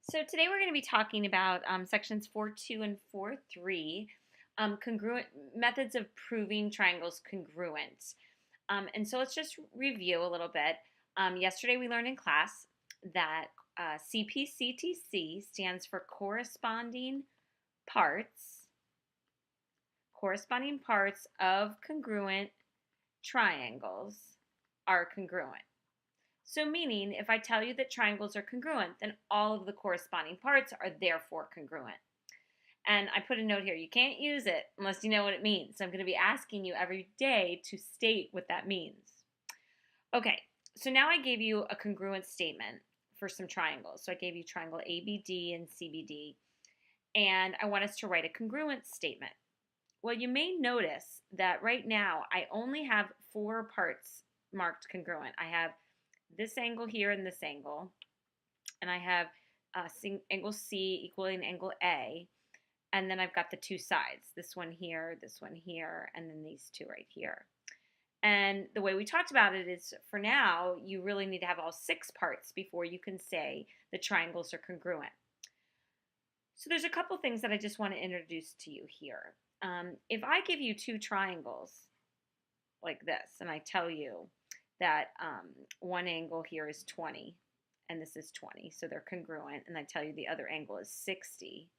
So today we're going to be talking about sections 4.2 and 4.3, congruent methods of proving triangles congruent. And so let's just review a little bit. Yesterday we learned in class that CPCTC stands for corresponding parts of congruent triangles are congruent. So meaning, if I tell you that triangles are congruent, then all of the corresponding parts are therefore congruent. And I put a note here, you can't use it unless you know what it means. So I'm going to be asking you every day to state what that means. Okay, so now I gave you a congruent statement for some triangles. So I gave you triangle ABD and CBD, and I want us to write a congruent statement. Well, you may notice that right now I only have 4 parts marked congruent. I have this angle here and this angle, and I have angle C equaling angle A, and then I've got the 2 sides, this one here, and then these 2 right here. And the way we talked about it is, for now, you really need to have all 6 parts before you can say the triangles are congruent. So there's a couple things that I just want to introduce to you here. If I give you 2 triangles like this, and I tell you that one angle here is 20 and this is 20, so they're congruent, and I tell you the other angle is 60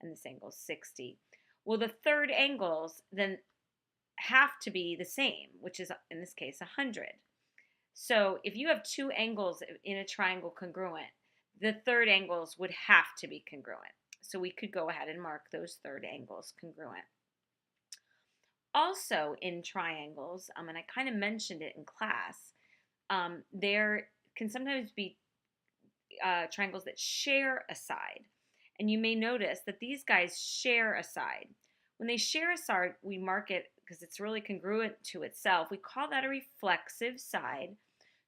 and this angle is 60. Well, the third angles then have to be the same, which is in this case 100. So if you have 2 angles in a triangle congruent, the third angles would have to be congruent. So we could go ahead and mark those third angles congruent. Also in triangles, and I kind of mentioned it in class, there can sometimes be triangles that share a side. And you may notice that these guys share a side. When they share a side, we mark it because it's really congruent to itself. We call that a reflexive side.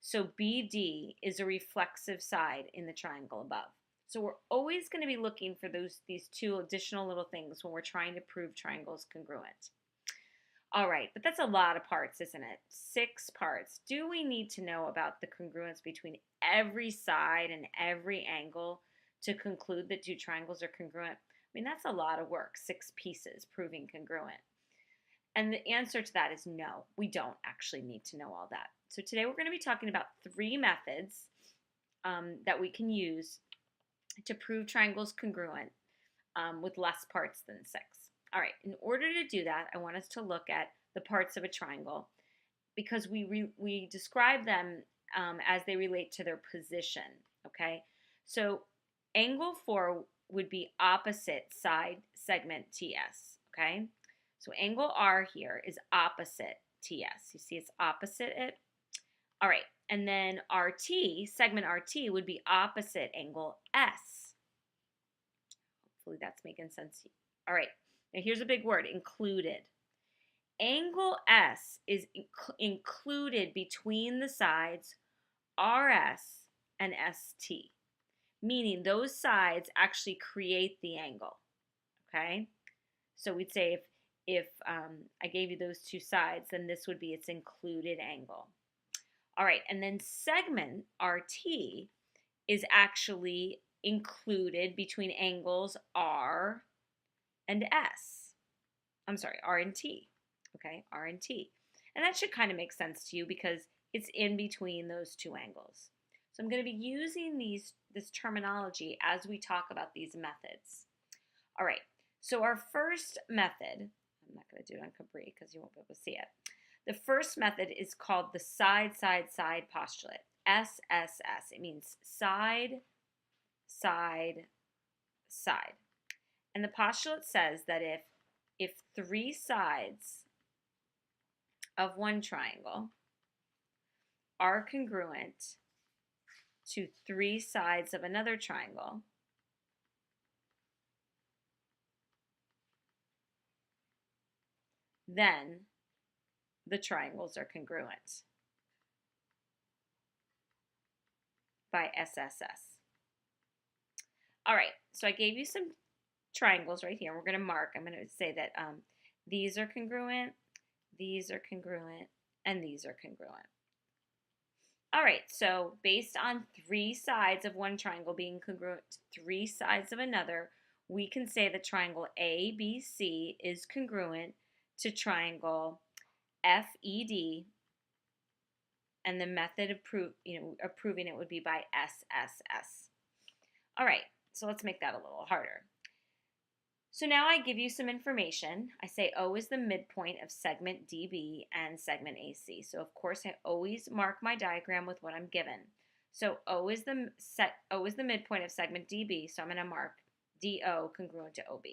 So BD is a reflexive side in the triangle above. So we're always going to be looking for these 2 additional little things when we're trying to prove triangles congruent. All right, but that's a lot of parts, isn't it? 6 parts. Do we need to know about the congruence between every side and every angle to conclude that 2 triangles are congruent? I mean, that's a lot of work, 6 pieces proving congruent. And the answer to that is no, we don't actually need to know all that. So today we're going to be talking about 3 methods that we can use to prove triangles congruent with less parts than 6. All right, in order to do that, I want us to look at the parts of a triangle because we describe them as they relate to their position, okay? So angle 4 would be opposite side segment TS, okay? So angle R here is opposite TS. You see it's opposite it? All right, and then RT, segment RT, would be opposite angle S. Hopefully that's making sense to you. All right. Now here's a big word, included. Angle S is included between the sides RS and ST, meaning those sides actually create the angle, okay? So we'd say if I gave you those 2 sides, then this would be its included angle. All right, and then segment RT is actually included between angles R and S. I'm sorry, R and T. Okay, R and T. And that should kind of make sense to you because it's in between those 2 angles. So I'm going to be using this terminology as we talk about these methods. All right, so our first method, I'm not going to do it on Cabri because you won't be able to see it. The first method is called the side, side, side postulate, SSS. It means side, side, side. And the postulate says that if 3 sides of one triangle are congruent to 3 sides of another triangle, then the triangles are congruent by SSS. All right, so I gave you some triangles right here. We're going to mark. I'm going to say that these are congruent, and these are congruent. All right, so based on three sides of one triangle being congruent to three sides of another, we can say the triangle ABC is congruent to triangle FED, and the method of proving it would be by SSS. All right, so let's make that a little harder. So now I give you some information. I say O is the midpoint of segment DB and segment AC. So of course I always mark my diagram with what I'm given. So O is the midpoint of segment DB, so I'm going to mark DO congruent to OB.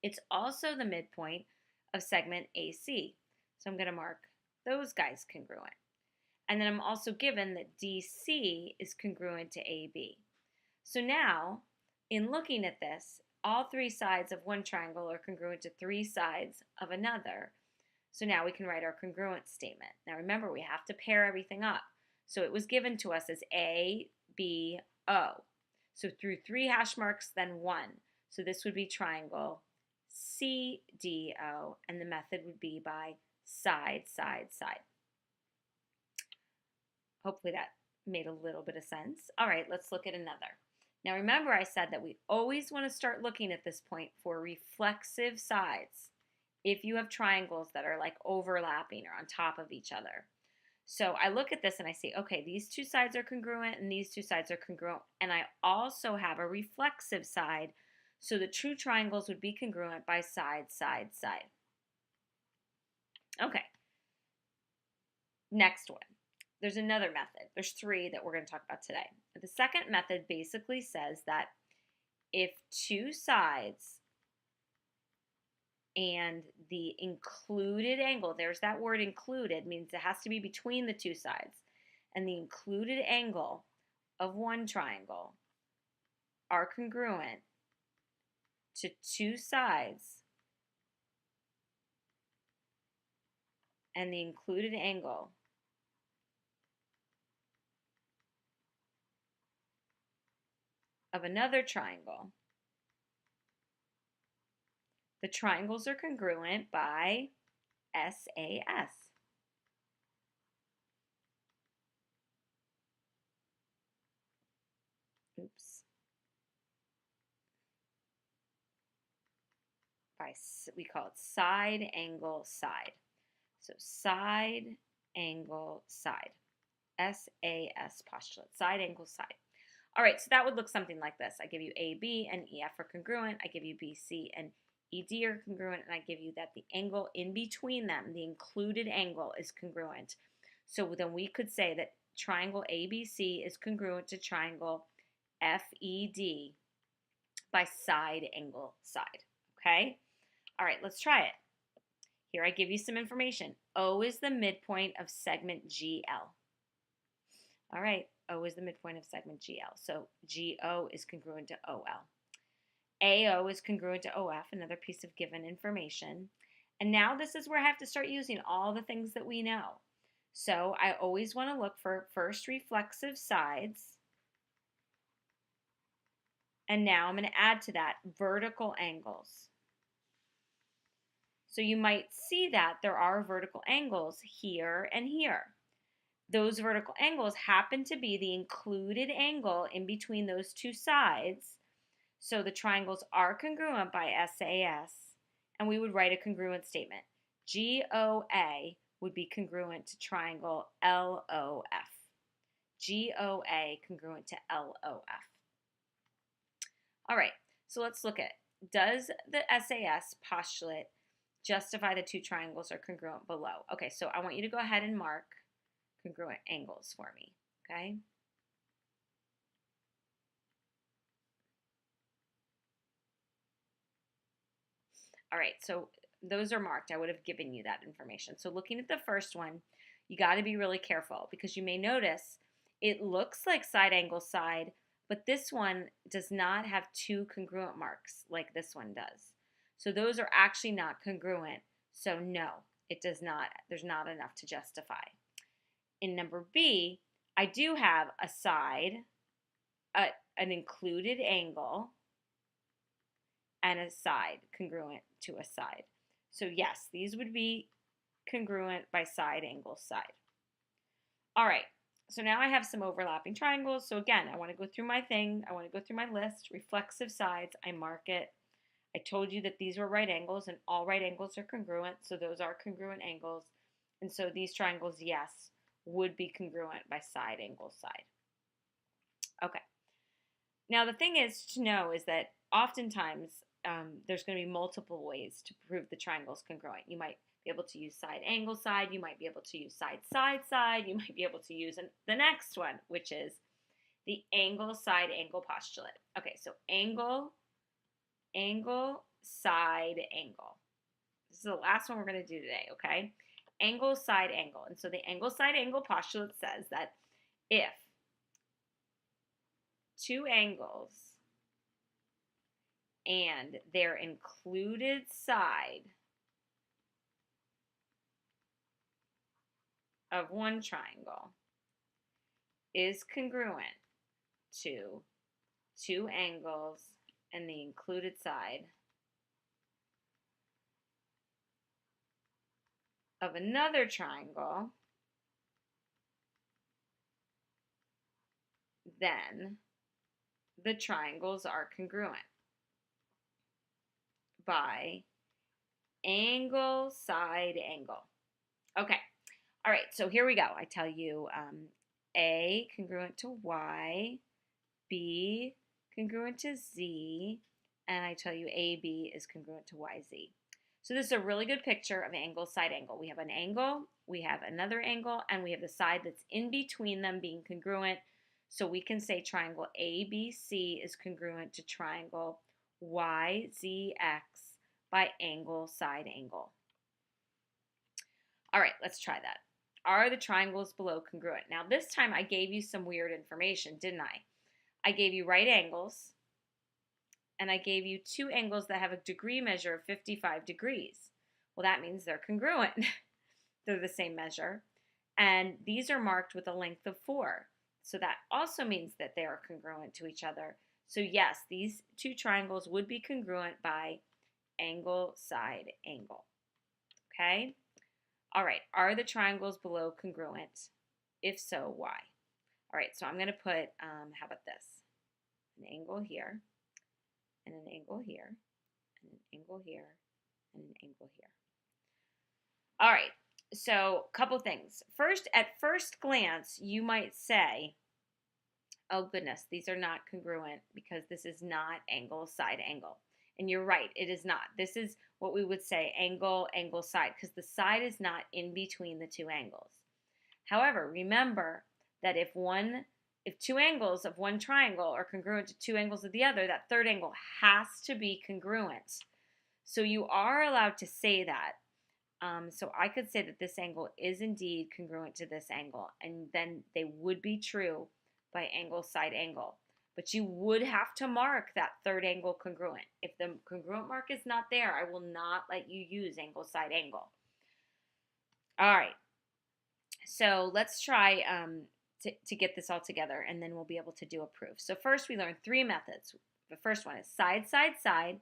It's also the midpoint of segment AC, so I'm going to mark those guys congruent. And then I'm also given that DC is congruent to AB. So now, in looking at this, all three sides of one triangle are congruent to three sides of another. So now we can write our congruent statement. Now remember, we have to pair everything up. So it was given to us as A, B, O. So through three hash marks, then one. So this would be triangle CDO, and the method would be by side, side, side. Hopefully that made a little bit of sense. All right, let's look at another. Now remember, I said that we always want to start looking at this point for reflexive sides if you have triangles that are like overlapping or on top of each other. So I look at this and I say, okay, these two sides are congruent and these two sides are congruent, and I also have a reflexive side, so the true triangles would be congruent by side, side, side. Okay, next one. There's another method. There's three that we're going to talk about today. The second method basically says that if two sides and the included angle, there's that word included, means it has to be between the two sides, and the included angle of one triangle are congruent to two sides, and the included angle of another triangle, the triangles are congruent by SAS. Oops. We call it side, angle, side. So side, angle, side. SAS postulate, side, angle, side. All right, so that would look something like this. I give you AB and EF are congruent. I give you BC and ED are congruent, and I give you that the angle in between them, the included angle, is congruent. So then we could say that triangle ABC is congruent to triangle FED by side, angle, side. Okay? All right, let's try it. Here I give you some information. O is the midpoint of segment GL. All right, O is the midpoint of segment GL. So GO is congruent to OL. AO is congruent to OF, another piece of given information. And now this is where I have to start using all the things that we know. So I always want to look for first reflexive sides. And now I'm going to add to that vertical angles. So you might see that there are vertical angles here and here. Those vertical angles happen to be the included angle in between those two sides. So the triangles are congruent by SAS, and we would write a congruent statement. GOA would be congruent to triangle LOF. GOA congruent to LOF. All right, so let's look at, does the SAS postulate justify the two triangles are congruent below? Okay, so I want you to go ahead and mark congruent angles for me, okay? All right, so those are marked. I would have given you that information. So looking at the first one, you got to be really careful because you may notice it looks like side, angle, side, but this one does not have two congruent marks like this one does. So those are actually not congruent. So no, it does not. There's not enough to justify. In number B, I do have a side, an included angle, and a side congruent to a side. So yes, these would be congruent by side, angle, side. All right, So now I have some overlapping triangles. So again, I want to go through my thing. I want to go through my list. Reflexive sides, I mark it. I told you that these were right angles, and all right angles are congruent. So those are congruent angles. And so these triangles, yes, would be congruent by side, angle, side. Okay. Now the thing is to know is that oftentimes there's going to be multiple ways to prove the triangle's congruent. You might be able to use side, angle, side. You might be able to use side, side, side. You might be able to use the next one, which is the angle, side, angle postulate. Okay, so angle, angle, side, angle. This is the last one we're going to do today, okay? Angle, side, angle. And so the angle, side, angle postulate says that if two angles and their included side of one triangle is congruent to two angles and the included side of another triangle, then the triangles are congruent by angle, side, angle. Okay. All right, so here we go. I tell you A congruent to Y, B congruent to Z, and I tell you AB is congruent to YZ. So this is a really good picture of angle, side, angle. We have an angle, we have another angle, and we have the side that's in between them being congruent. So we can say triangle ABC is congruent to triangle YZX by angle, side, angle. All right, let's try that. Are the triangles below congruent? Now this time I gave you some weird information, didn't I? I gave you right angles, and I gave you two angles that have a degree measure of 55 degrees. Well, that means they're congruent. They're the same measure. And these are marked with a length of 4. So that also means that they are congruent to each other. So yes, these two triangles would be congruent by angle, side, angle. Okay? All right, are the triangles below congruent? If so, why? All right, so I'm going to put, how about this? An angle here, and an angle here, and an angle here, and an angle here. All right, so a couple things. First, at first glance, you might say, oh goodness, these are not congruent because this is not angle, side, angle. And you're right, it is not. This is what we would say angle, angle, side, because the side is not in between the two angles. However, remember that if two angles of one triangle are congruent to two angles of the other, that third angle has to be congruent. So you are allowed to say that. So I could say that this angle is indeed congruent to this angle, and then they would be true by angle, side, angle. But you would have to mark that third angle congruent. If the congruent mark is not there, I will not let you use angle, side, angle. All right. So let's try to get this all together, and then we'll be able to do a proof. So first we learned 3 methods. The first one is side, side, side.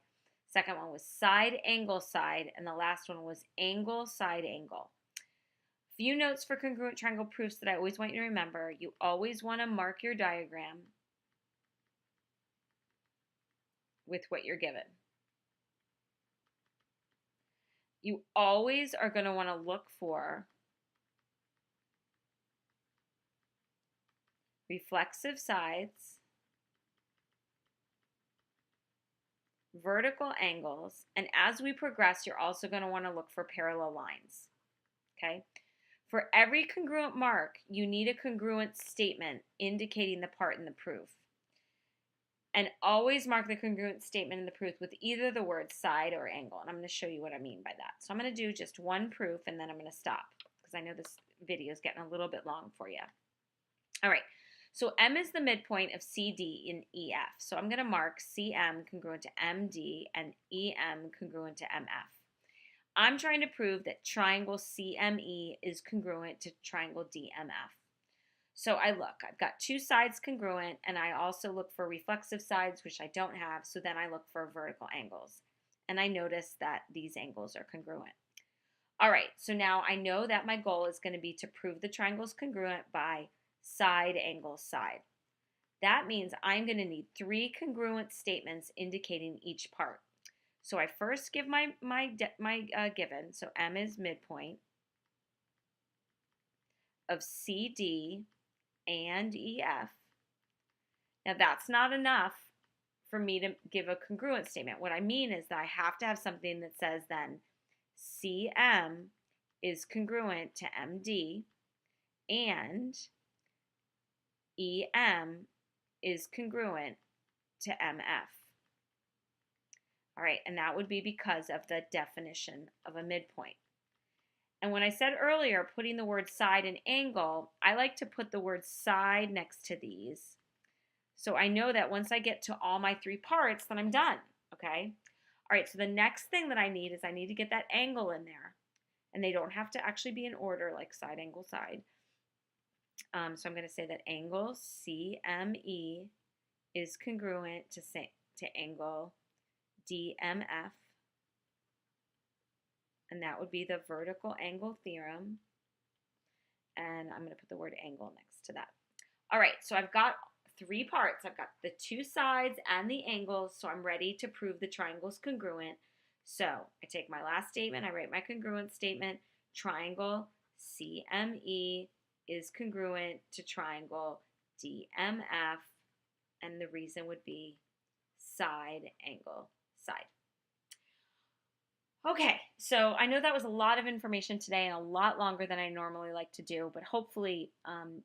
Second one was side, angle, side. And the last one was angle, side, angle. Few notes for congruent triangle proofs that I always want you to remember. You always want to mark your diagram with what you're given. You always are going to want to look for reflexive sides, vertical angles, and as we progress, you're also going to want to look for parallel lines. Okay? For every congruent mark, you need a congruent statement indicating the part in the proof. And always mark the congruent statement in the proof with either the word side or angle. And I'm going to show you what I mean by that. So I'm going to do just one proof and then I'm going to stop because I know this video is getting a little bit long for you. All right. So M is the midpoint of CD in EF. So I'm going to mark CM congruent to MD and EM congruent to MF. I'm trying to prove that triangle CME is congruent to triangle DMF. So I look, I've got two sides congruent, and I also look for reflexive sides, which I don't have, so then I look for vertical angles. And I notice that these angles are congruent. All right, so now I know that my goal is going to be to prove the triangle is congruent by side, angle, side. That means I'm going to need 3 congruent statements indicating each part. So I first give my given. So M is midpoint of CD and EF. Now that's not enough for me to give a congruent statement. What I mean is that I have to have something that says then CM is congruent to MD and EM is congruent to MF. All right, and that would be because of the definition of a midpoint. And when I said earlier, putting the word side and angle, I like to put the word side next to these. So I know that once I get to all my 3 parts, then I'm done, okay? All right, so the next thing that I need is I need to get that angle in there. And they don't have to actually be in order like side, angle, side. So I'm going to say that angle CME is congruent to angle DMF. And that would be the vertical angle theorem. And I'm going to put the word angle next to that. All right, so I've got 3 parts. I've got the 2 sides and the angles, so I'm ready to prove the triangle's congruent. So I take my last statement, I write my congruent statement. Triangle CME is congruent to triangle DMF, and the reason would be side, angle, side. Okay, so I know that was a lot of information today and a lot longer than I normally like to do, but hopefully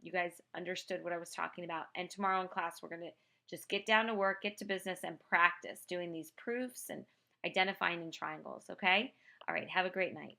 you guys understood what I was talking about. And tomorrow in class, we're going to just get down to work, get to business, and practice doing these proofs and identifying in triangles, okay? All right, have a great night.